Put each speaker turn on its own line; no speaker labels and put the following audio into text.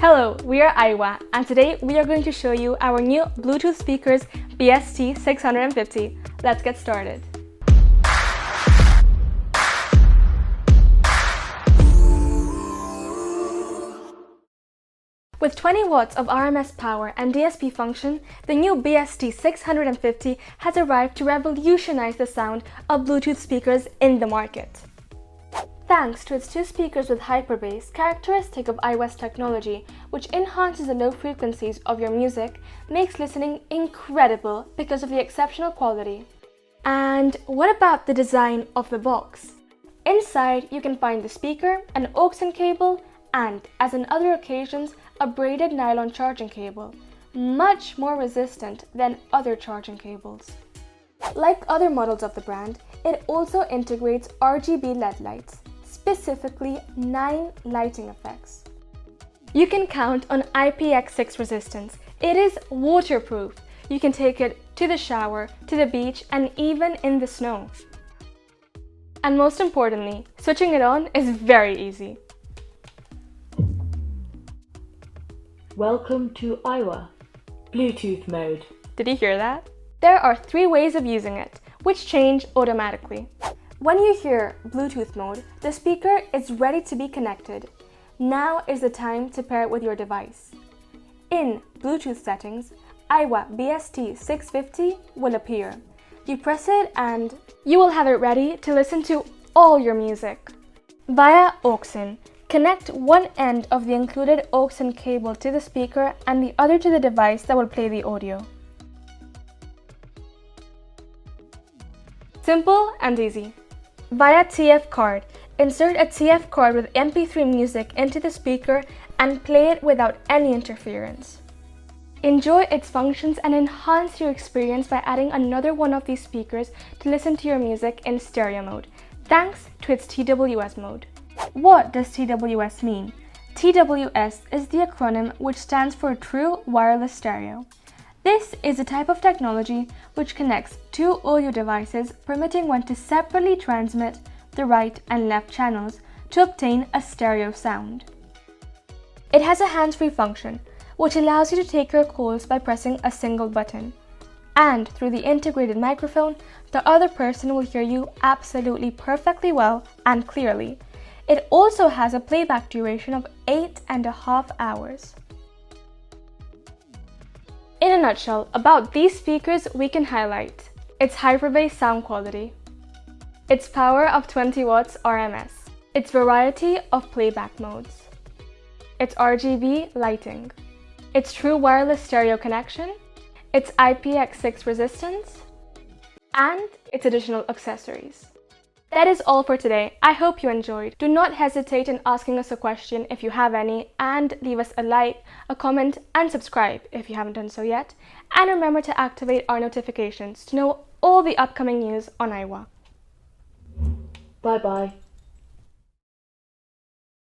Hello, we are Aiwa, and today we are going to show you our new Bluetooth speakers BST-650. Let's get started. With 20 watts of RMS power and DSP function, the new BST-650 has arrived to revolutionize the sound of Bluetooth speakers in the market. Thanks to its two speakers with hyperbass, characteristic of Aiwa's technology, which enhances the low frequencies of your music, makes listening incredible because of the exceptional quality. And what about the design of the box? Inside, you can find the speaker, an aux cable, and, as in other occasions, a braided nylon charging cable, much more resistant than other charging cables. Like other models of the brand, it also integrates RGB LED lights, specifically 9 lighting effects. You can count on IPX6 resistance. It is waterproof. You can take it to the shower, to the beach, and even in the snow. And most importantly, switching it on is very easy.
Welcome to Aiwa, Bluetooth mode.
Did you hear that? There are 3 ways of using it, which change automatically. When you hear Bluetooth mode, the speaker is ready to be connected. Now is the time to pair it with your device. In Bluetooth settings, Aiwa BST-650 will appear. You press it and you will have it ready to listen to all your music. Via aux-in, connect one end of the included aux-in cable to the speaker and the other to the device that will play the audio. Simple and easy. Via TF card, insert a TF card with MP3 music into the speaker and play it without any interference. Enjoy its functions and enhance your experience by adding another one of these speakers to listen to your music in stereo mode, thanks to its TWS mode. What does TWS mean? TWS is the acronym which stands for True Wireless Stereo. This is a type of technology which connects 2 audio devices, permitting one to separately transmit the right and left channels to obtain a stereo sound. It has a hands-free function, which allows you to take your calls by pressing a single button. And through the integrated microphone, the other person will hear you absolutely perfectly well and clearly. It also has a playback duration of 8.5 hours. In a nutshell, about these speakers we can highlight its hyperbass sound quality, its power of 20 watts RMS, its variety of playback modes, its RGB lighting, its true wireless stereo connection, its IPX6 resistance, and its additional accessories. That is all for today. I hope you enjoyed. Do not hesitate in asking us a question if you have any, and leave us a like, a comment, and subscribe if you haven't done so yet. And remember to activate our notifications to know all the upcoming news on Aiwa.
Bye bye.